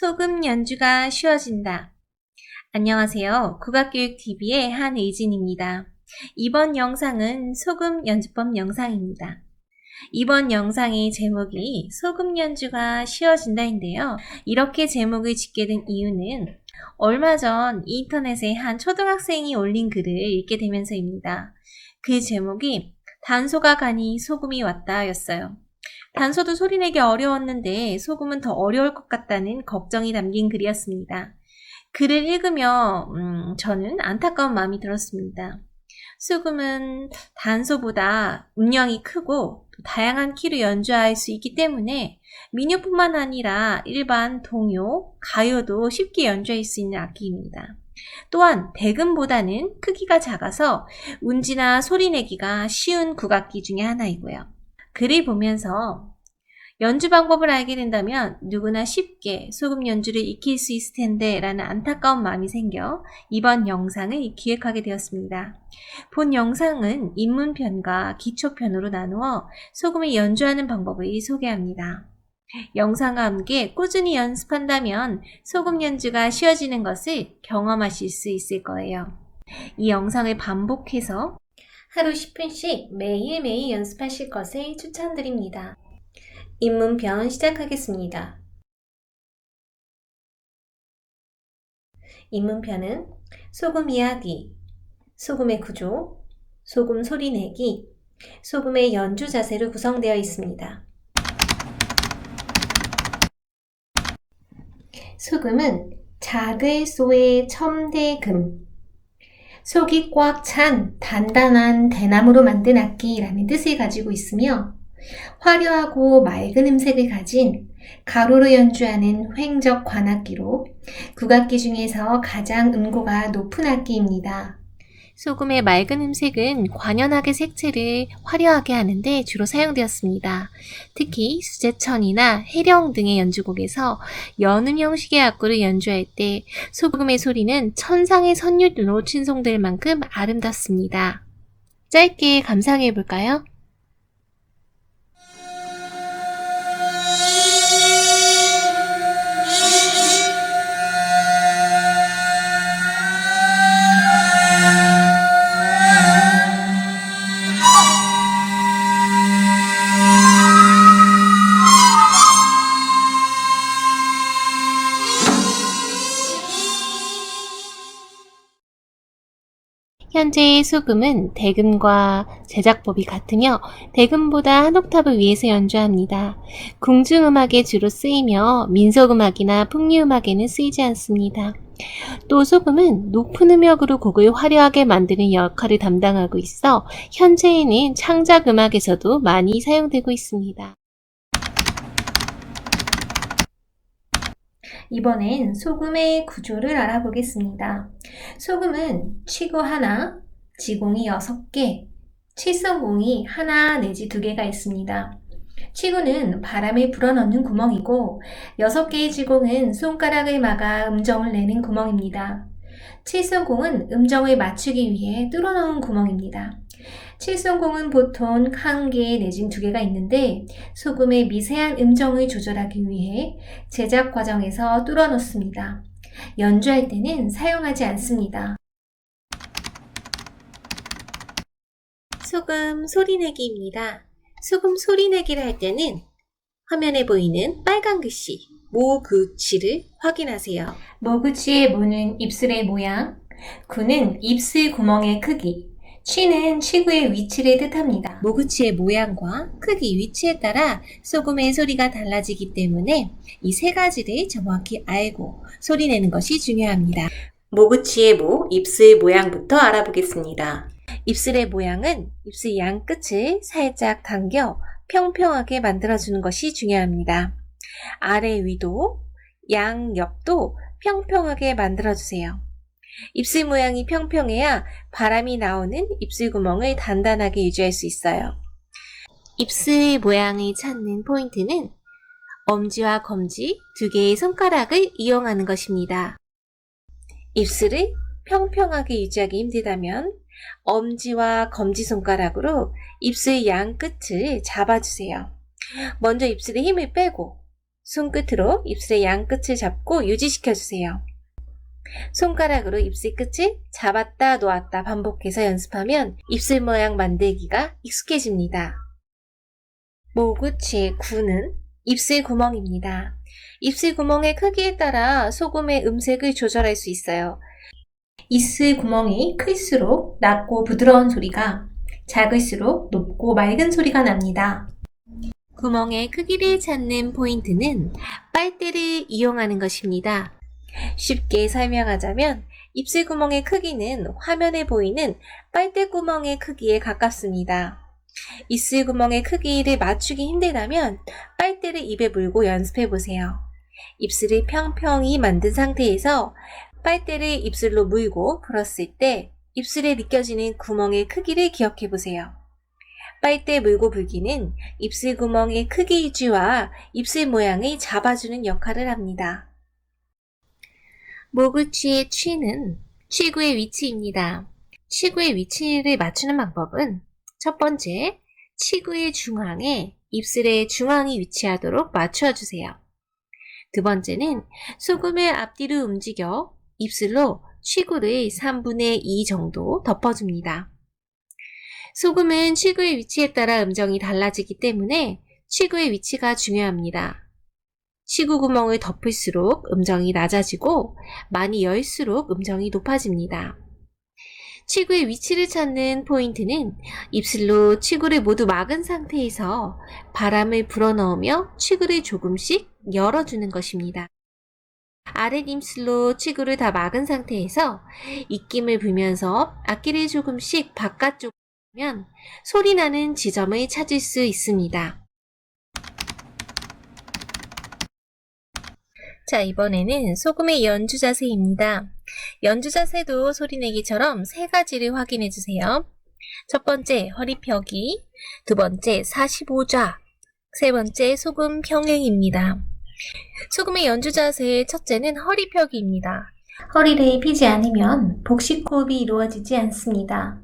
소금 연주가 쉬워진다. 안녕하세요. 국악교육TV의 한의진입니다. 이번 영상은 소금 연주법 영상입니다. 이번 영상의 제목이 소금 연주가 쉬워진다인데요. 이렇게 제목을 짓게 된 이유는 얼마 전 인터넷에 한 초등학생이 올린 글을 읽게 되면서입니다. 그 제목이 단소가 가니 소금이 왔다 였어요. 단소도 소리내기 어려웠는데 소금은 더 어려울 것 같다는 걱정이 담긴 글이었습니다. 글을 읽으며 저는 안타까운 마음이 들었습니다. 소금은 단소보다 음량이 크고 또 다양한 키로 연주할 수 있기 때문에 민요뿐만 아니라 일반 동요, 가요도 쉽게 연주할 수 있는 악기입니다. 또한 대금보다는 크기가 작아서 운지나 소리내기가 쉬운 국악기 중에 하나이고요. 글을 보면서 연주 방법을 알게 된다면 누구나 쉽게 소금 연주를 익힐 수 있을 텐데 라는 안타까운 마음이 생겨 이번 영상을 기획하게 되었습니다. 본 영상은 입문편과 기초편으로 나누어 소금을 연주하는 방법을 소개합니다. 영상과 함께 꾸준히 연습한다면 소금 연주가 쉬워지는 것을 경험하실 수 있을 거예요. 이 영상을 반복해서 하루 10분씩 매일매일 연습하실 것을 추천드립니다. 입문편 시작하겠습니다. 입문편은 소금 이야기, 소금의 구조, 소금 소리내기, 소금의 연주 자세로 구성되어 있습니다. 소금은 작을 소의 첨대금, 속이 꽉 찬 단단한 대나무로 만든 악기라는 뜻을 가지고 있으며 화려하고 맑은 음색을 가진 가로로 연주하는 횡적 관악기로 국악기 중에서 가장 음고가 높은 악기입니다. 소금의 맑은 음색은 관현악의 색채를 화려하게 하는데 주로 사용되었습니다. 특히 수제천이나 해령 등의 연주곡에서 연음 형식의 악구를 연주할 때 소금의 소리는 천상의 선율로 칭송될 만큼 아름답습니다. 짧게 감상해 볼까요? 현재 소금은 대금과 제작법이 같으며 대금보다 한 옥타브 위에서 연주합니다. 궁중음악에 주로 쓰이며 민속음악이나 풍류음악에는 쓰이지 않습니다. 또 소금은 높은 음역으로 곡을 화려하게 만드는 역할을 담당하고 있어 현재에는 창작음악에서도 많이 사용되고 있습니다. 이번엔 소금의 구조를 알아보겠습니다. 소금은 치구 하나, 지공이 6개, 칠성공이 하나 내지 2개가 있습니다. 치구는 바람을 불어넣는 구멍이고 6개의 지공은 손가락을 막아 음정을 내는 구멍입니다. 칠성공은 음정을 맞추기 위해 뚫어놓은 구멍입니다. 칠성공은 보통 1개 내진 2개가 있는데 소금의 미세한 음정을 조절하기 위해 제작 과정에서 뚫어놓습니다. 연주할 때는 사용하지 않습니다. 소금 소리내기입니다. 소금 소리내기를 할 때는 화면에 보이는 빨간 글씨 모구치를 확인하세요. 모구치의 모는 입술의 모양, 구는 입술 구멍의 크기, 치는 치구의 위치를 뜻합니다. 모구치의 모양과 크기, 위치에 따라 소금의 소리가 달라지기 때문에 이 3가지를 정확히 알고 소리내는 것이 중요합니다. 모구치의 모, 입술 모양부터 알아보겠습니다. 입술의 모양은 입술 양 끝을 살짝 당겨 평평하게 만들어주는 것이 중요합니다. 아래 위도, 양 옆도 평평하게 만들어주세요. 입술 모양이 평평해야 바람이 나오는 입술 구멍을 단단하게 유지할 수 있어요. 입술 모양을 찾는 포인트는 엄지와 검지 2개의 손가락을 이용하는 것입니다. 입술을 평평하게 유지하기 힘들다면 엄지와 검지손가락으로 입술 양 끝을 잡아주세요. 먼저 입술에 힘을 빼고 손끝으로 입술의 양끝을 잡고 유지시켜주세요. 손가락으로 입술 끝을 잡았다 놓았다 반복해서 연습하면 입술 모양 만들기가 익숙해집니다. 모구치의 9는 입술 구멍입니다. 입술 구멍의 크기에 따라 소금의 음색을 조절할 수 있어요. 입술 구멍이 클수록 낮고 부드러운 소리가, 작을수록 높고 맑은 소리가 납니다. 구멍의 크기를 찾는 포인트는 빨대를 이용하는 것입니다. 쉽게 설명하자면 입술 구멍의 크기는 화면에 보이는 빨대 구멍의 크기에 가깝습니다. 입술 구멍의 크기를 맞추기 힘들다면 빨대를 입에 물고 연습해 보세요. 입술을 평평히 만든 상태에서 빨대를 입술로 물고 불었을 때 입술에 느껴지는 구멍의 크기를 기억해 보세요. 빨대 물고 불기는 입술 구멍의 크기 유지와 입술 모양을 잡아주는 역할을 합니다. 모구치의 취는 취구의 위치입니다. 취구의 위치를 맞추는 방법은 첫 번째, 취구의 중앙에 입술의 중앙이 위치하도록 맞춰주세요. 두 번째는 소금을 앞뒤로 움직여 입술로 취구를 3분의 2 정도 덮어줍니다. 소금은 취구의 위치에 따라 음정이 달라지기 때문에 취구의 위치가 중요합니다. 취구 구멍을 덮을수록 음정이 낮아지고 많이 열수록 음정이 높아집니다. 취구의 위치를 찾는 포인트는 입술로 취구를 모두 막은 상태에서 바람을 불어넣으며 취구를 조금씩 열어주는 것입니다. 아랫입술로 취구를 다 막은 상태에서 입김을 불면서 악기를 조금씩 바깥쪽으로 하면 소리나는 지점을 찾을 수 있습니다. 자, 이번에는 소금의 연주 자세입니다. 연주 자세도 소리내기처럼 세 가지를 확인해 주세요. 첫 번째, 허리 펴기. 두 번째, 45좌. 세 번째, 소금 평행입니다. 소금의 연주 자세의 첫째는 허리 펴기입니다. 허리를 펴지 않으면 복식호흡이 이루어지지 않습니다.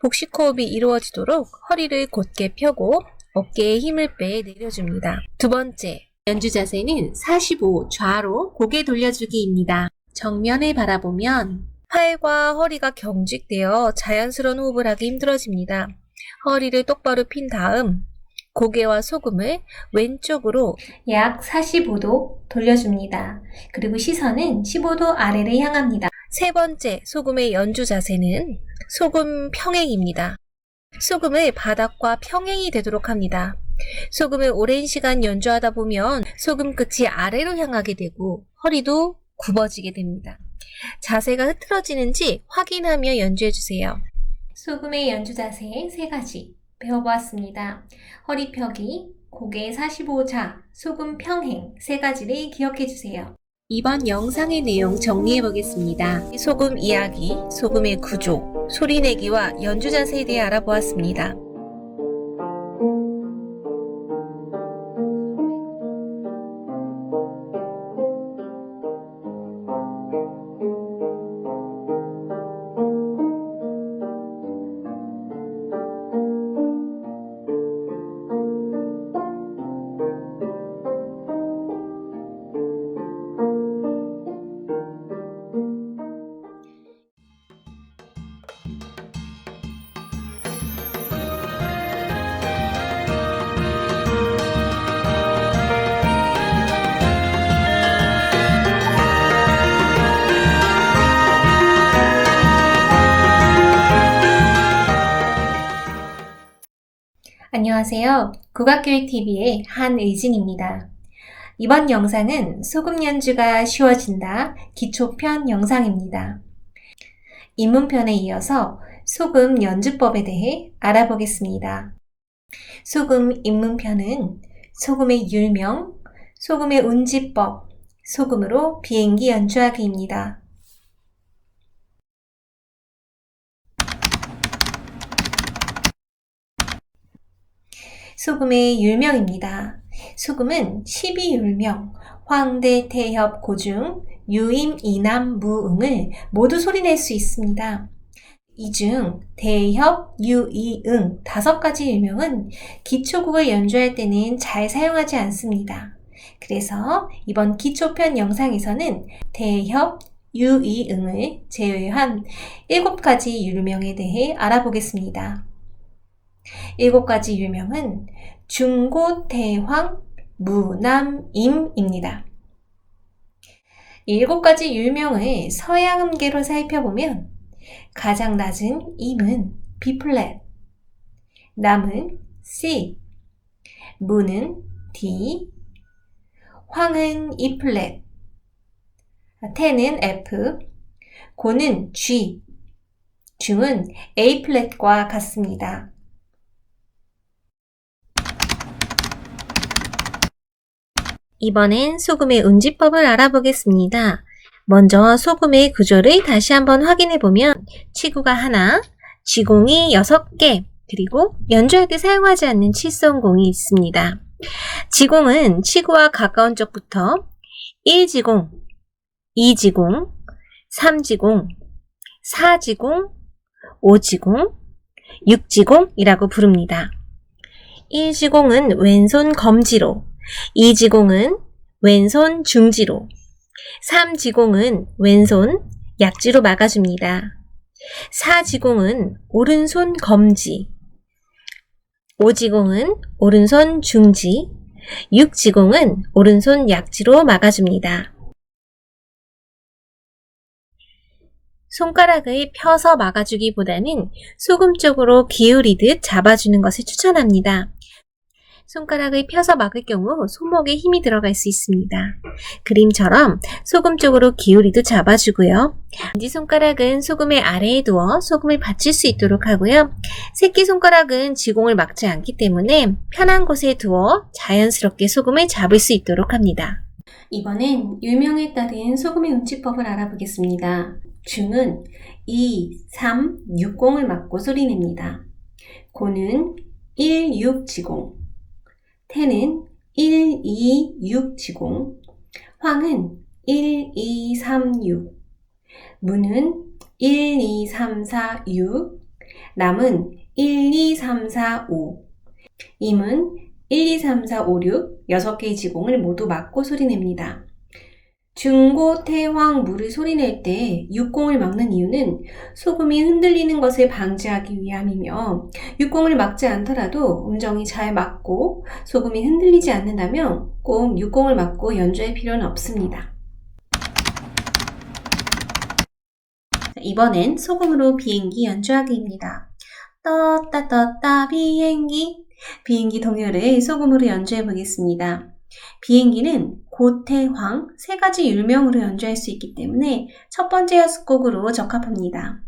복식호흡이 이루어지도록 허리를 곧게 펴고 어깨에 힘을 빼 내려줍니다. 두 번째, 연주 자세는 45 좌로 고개 돌려주기입니다. 정면을 바라보면 팔과 허리가 경직되어 자연스러운 호흡을 하기 힘들어집니다. 허리를 똑바로 핀 다음 고개와 소금을 왼쪽으로 약 45도 돌려줍니다. 그리고 시선은 15도 아래를 향합니다. 세 번째 소금의 연주 자세는 소금 평행입니다. 소금을 바닥과 평행이 되도록 합니다. 소금을 오랜 시간 연주하다 보면 소금 끝이 아래로 향하게 되고 허리도 굽어지게 됩니다. 자세가 흐트러지는지 확인하며 연주해주세요. 소금의 연주 자세 세 가지 배워보았습니다. 허리 펴기, 고개 45자, 소금 평행 세 가지를 기억해주세요. 이번 영상의 내용 정리해보겠습니다. 소금 이야기, 소금의 구조, 소리내기와 연주 자세에 대해 알아보았습니다. 안녕하세요. 국악교육TV의 한의진입니다. 이번 영상은 소금 연주가 쉬워진다 기초편 영상입니다. 입문편에 이어서 소금 연주법에 대해 알아보겠습니다. 소금 입문편은 소금의 율명, 소금의 운지법, 소금으로 비행기 연주하기입니다. 소금의 율명입니다. 소금은 12율명, 황대, 태협, 고중, 유임, 이남, 무응을 모두 소리낼 수 있습니다. 이 중 대협, 유, 이, 응 5가지 율명은 기초곡을 연주할 때는 잘 사용하지 않습니다. 그래서 이번 기초편 영상에서는 대협, 유이응을 제외한 7가지 유명에 대해 알아보겠습니다. 7가지 유명은 중고태황, 무남임입니다. 7가지 유명을 서양음계로 살펴보면 가장 낮은 임은 B플랫, 남은 C, 무는 D, 황은 E플랫, 태는 F, 고는 G, 중은 A플랫과 같습니다. 이번엔 소금의 운지법을 알아보겠습니다. 먼저 소금의 구조를 다시 한번 확인해보면 치구가 하나, 지공이 6개, 그리고 연주할 때 사용하지 않는 칠성공이 있습니다. 지공은 치구와 가까운 쪽부터 1지공, 2지공, 3지공, 4지공, 5지공, 6지공이라고 부릅니다. 1지공은 왼손 검지로, 2지공은 왼손 중지로, 3지공은 왼손 약지로 막아줍니다. 4지공은 오른손 검지, 5지공은 오른손 중지, 6지공은 오른손 약지로 막아줍니다. 손가락을 펴서 막아주기보다는 소금 쪽으로 기울이듯 잡아주는 것을 추천합니다. 손가락을 펴서 막을 경우 손목에 힘이 들어갈 수 있습니다. 그림처럼 소금 쪽으로 기울이듯 잡아주고요. 엄지손가락은 소금의 아래에 두어 소금을 받칠 수 있도록 하고요. 새끼손가락은 지공을 막지 않기 때문에 편한 곳에 두어 자연스럽게 소금을 잡을 수 있도록 합니다. 이번엔 유명에 따른 소금의 운치법을 알아보겠습니다. 중은 2, 3, 6공을 막고 소리냅니다. 고는 1, 6 지공, 태는 1, 2, 6 지공, 황은 1, 2, 3, 6, 무는 1, 2, 3, 4, 6, 남은 1, 2, 3, 4, 5, 임은 1, 2, 3, 4, 5, 6, 6개의 지공을 모두 막고 소리냅니다. 중고, 태황, 무를 소리낼 때 6공을 막는 이유는 소금이 흔들리는 것을 방지하기 위함이며 6공을 막지 않더라도 음정이 잘 맞고 소금이 흔들리지 않는다면 꼭 6공을 막고 연주할 필요는 없습니다. 이번엔 소금으로 비행기 연주하기입니다. 떴다 떴다 비행기, 비행기 동요를 소금으로 연주해 보겠습니다. 비행기는 고태황 3가지 율명으로 연주할 수 있기 때문에 첫 번째 연습곡으로 적합합니다.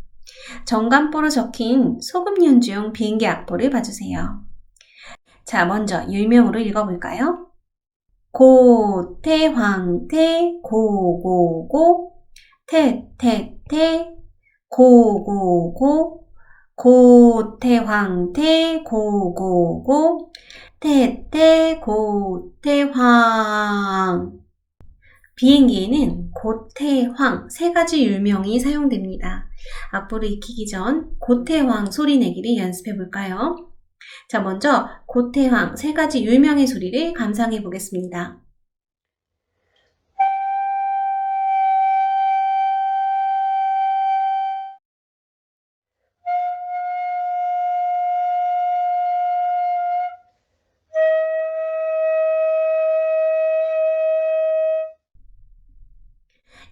정간보로 적힌 소금 연주용 비행기 악보를 봐주세요. 자, 먼저 율명으로 읽어볼까요? 고태황 태 고고고 태태태 고고고 고태황 태 고고고 태태고태황. 비행기에는 고태황 3가지 율명이 사용됩니다. 악보를 익히기 전 고태황 소리 내기를 연습해 볼까요? 자, 먼저 고태황 3가지 율명의 소리를 감상해 보겠습니다.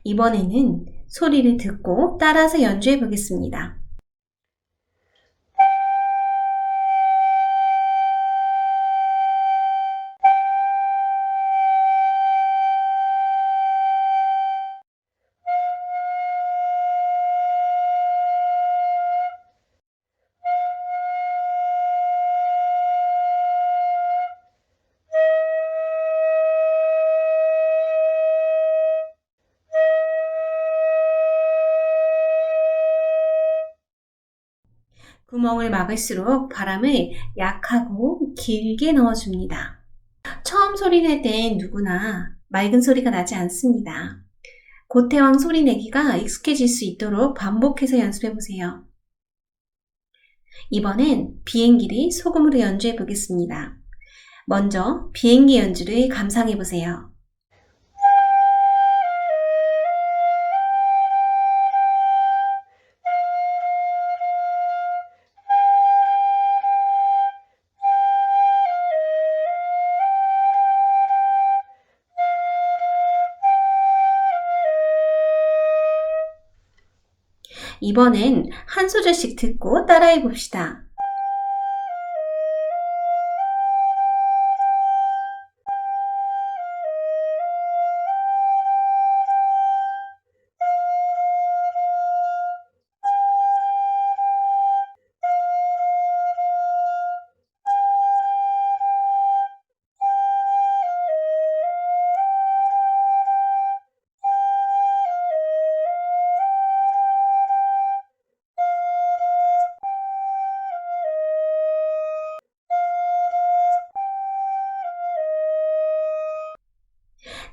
이번에는 소리를 듣고 따라서 연주해 보겠습니다. 구멍을 막을수록 바람을 약하고 길게 넣어줍니다. 처음 소리 낼 땐 누구나 맑은 소리가 나지 않습니다. 고태황 소리 내기가 익숙해질 수 있도록 반복해서 연습해 보세요. 이번엔 비행기를 소금으로 연주해 보겠습니다. 먼저 비행기 연주를 감상해 보세요. 이번엔 한 소절씩 듣고 따라해 봅시다.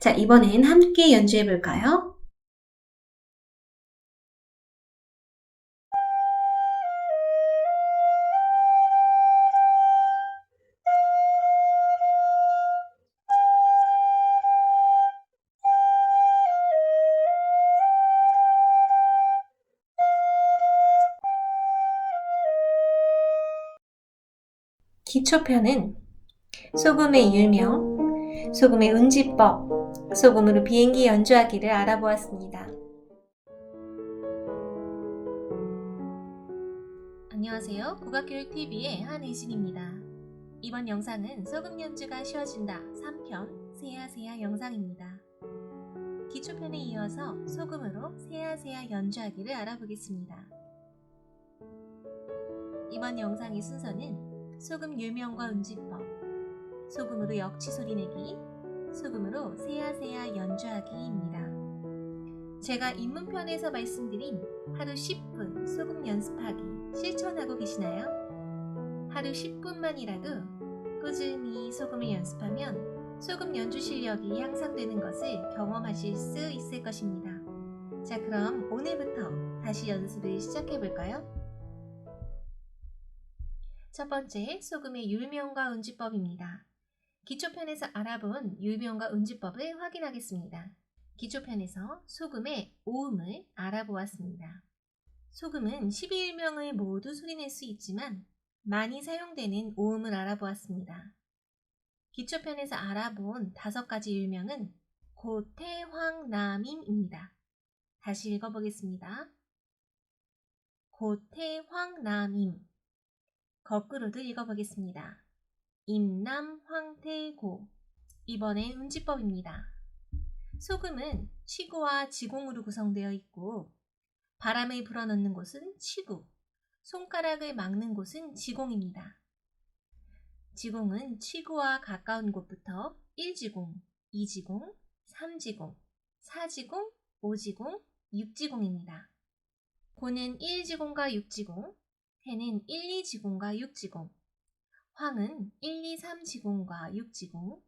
자, 이번엔 함께 연주해 볼까요? 기초편은 소금의 유명, 소금의 운지법, 소금으로 비행기 연주하기를 알아보았습니다. 안녕하세요. 국악교육TV의 한의진입니다. 이번 영상은 소금 연주가 쉬워진다 3편 세야세야 영상입니다. 기초편에 이어서 소금으로 세야세야 연주하기를 알아보겠습니다. 이번 영상의 순서는 소금 유명과 운지법, 소금으로 역치 소리내기, 소금으로 세야세야 연주하기입니다. 제가 입문편에서 말씀드린 하루 10분 소금 연습하기 실천하고 계시나요? 하루 10분만이라도 꾸준히 소금을 연습하면 소금 연주 실력이 향상되는 것을 경험하실 수 있을 것입니다. 자, 그럼 오늘부터 다시 연습을 시작해 볼까요? 첫 번째, 소금의 율명과 운지법입니다. 기초편에서 알아본 율명과 운지법을 확인하겠습니다. 기초편에서 소금의 오음을 알아보았습니다. 소금은 12일명을 모두 소리낼 수 있지만 많이 사용되는 오음을 알아보았습니다. 기초편에서 알아본 5가지 율명은 고태황남임입니다. 다시 읽어보겠습니다. 고태황남임. 거꾸로도 읽어보겠습니다. 임남황태고. 이번엔 운지법입니다. 소금은 치구와 지공으로 구성되어 있고 바람을 불어넣는 곳은 치구, 손가락을 막는 곳은 지공입니다. 지공은 치구와 가까운 곳부터 1지공, 2지공, 3지공, 4지공, 5지공, 6지공입니다. 고는 1지공과 6지공, 태는 1, 2지공과 6지공, 황은 1, 2, 3지공과 6지공,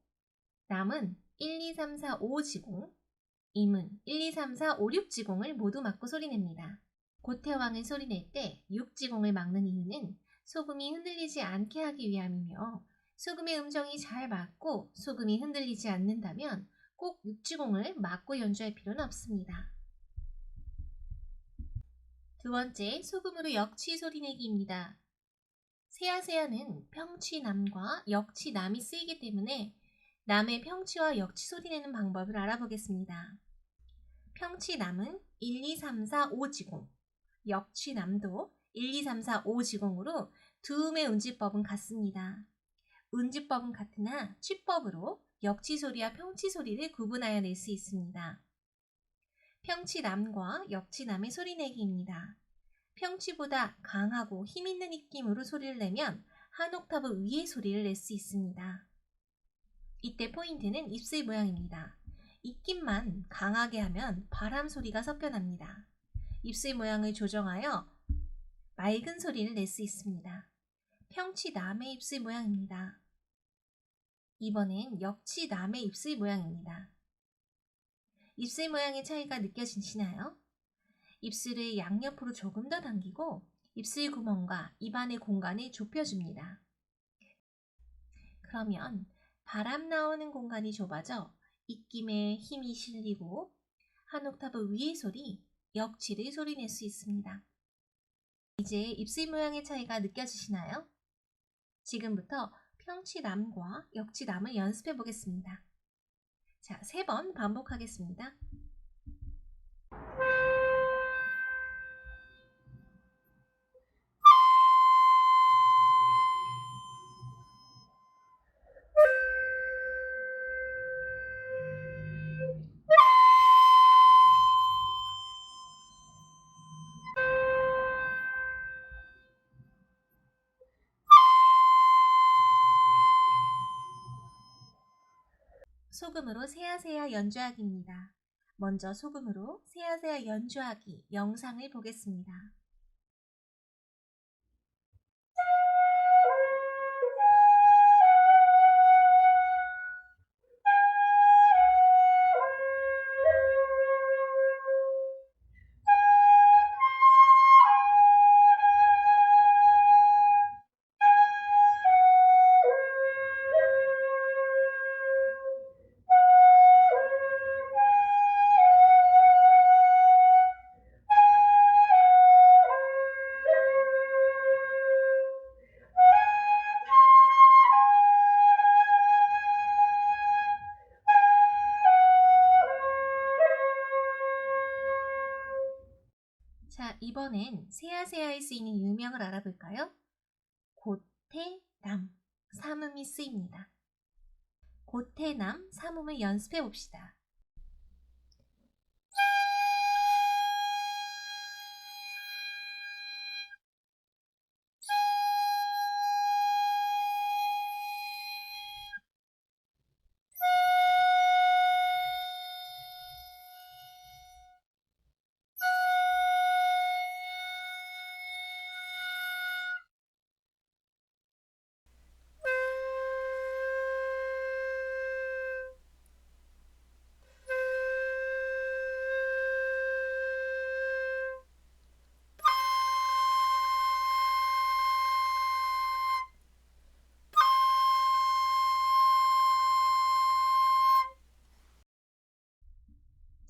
남은 1, 2, 3, 4, 5지공, 임은 1, 2, 3, 4, 5, 6지공을 모두 막고 소리냅니다. 고태왕을 소리낼 때 6지공을 막는 이유는 소금이 흔들리지 않게 하기 위함이며 소금의 음정이 잘 맞고 소금이 흔들리지 않는다면 꼭 6지공을 막고 연주할 필요는 없습니다. 두 번째, 소금으로 역치 소리내기입니다. 세야세야는 평치남과 역치남이 쓰이기 때문에 남의 평치와 역치 소리내는 방법을 알아보겠습니다. 평치남은 1, 2, 3, 4, 5지공, 역치남도 1, 2, 3, 4, 5지공으로 두 음의 운지법은 같습니다. 운지법은 같으나 취법으로 역치소리와 평치소리를 구분하여 낼 수 있습니다. 평치남과 역치남의 소리내기입니다. 평치보다 강하고 힘있는 입김으로 소리를 내면 한 옥타브 위의 소리를 낼 수 있습니다. 이때 포인트는 입술 모양입니다. 입김만 강하게 하면 바람 소리가 섞여납니다. 입술 모양을 조정하여 맑은 소리를 낼 수 있습니다. 평치남의 입술 모양입니다. 이번엔 역치남의 입술 모양입니다. 입술 모양의 차이가 느껴지시나요? 입술을 양옆으로 조금 더 당기고 입술 구멍과 입안의 공간을 좁혀줍니다. 그러면 바람 나오는 공간이 좁아져 입김에 힘이 실리고 한 옥타브 위의 소리, 역치를 소리낼 수 있습니다. 이제 입술 모양의 차이가 느껴지시나요? 지금부터 평치남과 역치남을 연습해 보겠습니다. 자, 3번 반복하겠습니다. 소금으로 세아세아 연주하기입니다. 먼저 소금으로 세아세아 연주하기 영상을 보겠습니다. 자, 이번엔 세아세아에 쓰이는 유명을 알아볼까요? 고태남, 삼음이 쓰입니다. 고태남, 삼음을 연습해 봅시다.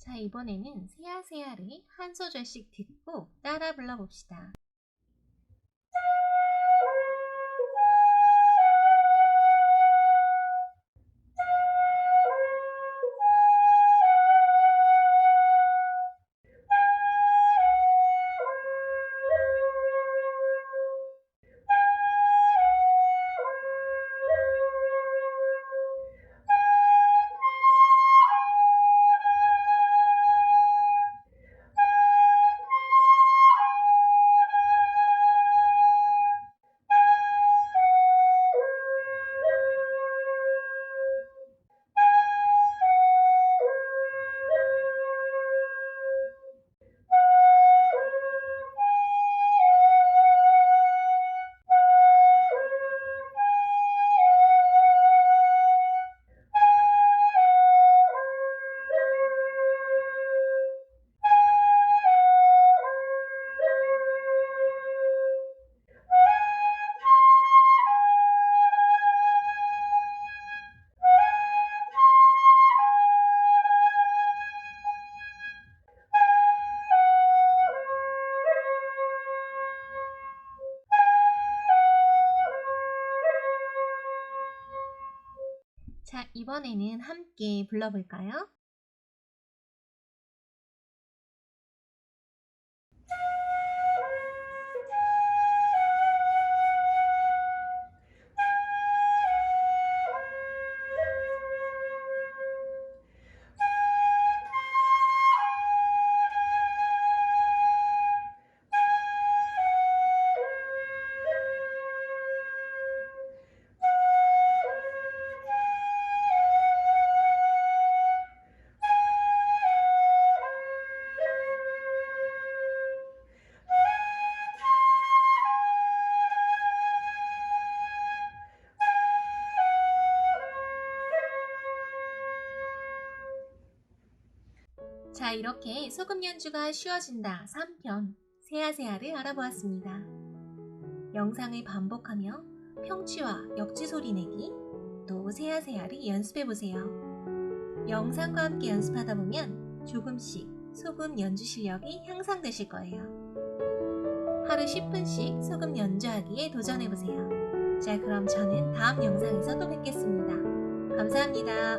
자, 이번에는 세아세아를 한 소절씩 듣고 따라 불러봅시다. 자, 이번에는 함께 불러볼까요? 자, 이렇게 소금 연주가 쉬워진다 3편 세아세아를 알아보았습니다. 영상을 반복하며 평치와 역치 소리 내기, 또 세아세아를 연습해보세요. 영상과 함께 연습하다 보면 조금씩 소금 연주 실력이 향상되실 거예요. 하루 10분씩 소금 연주하기에 도전해보세요. 자, 그럼 저는 다음 영상에서 또 뵙겠습니다. 감사합니다.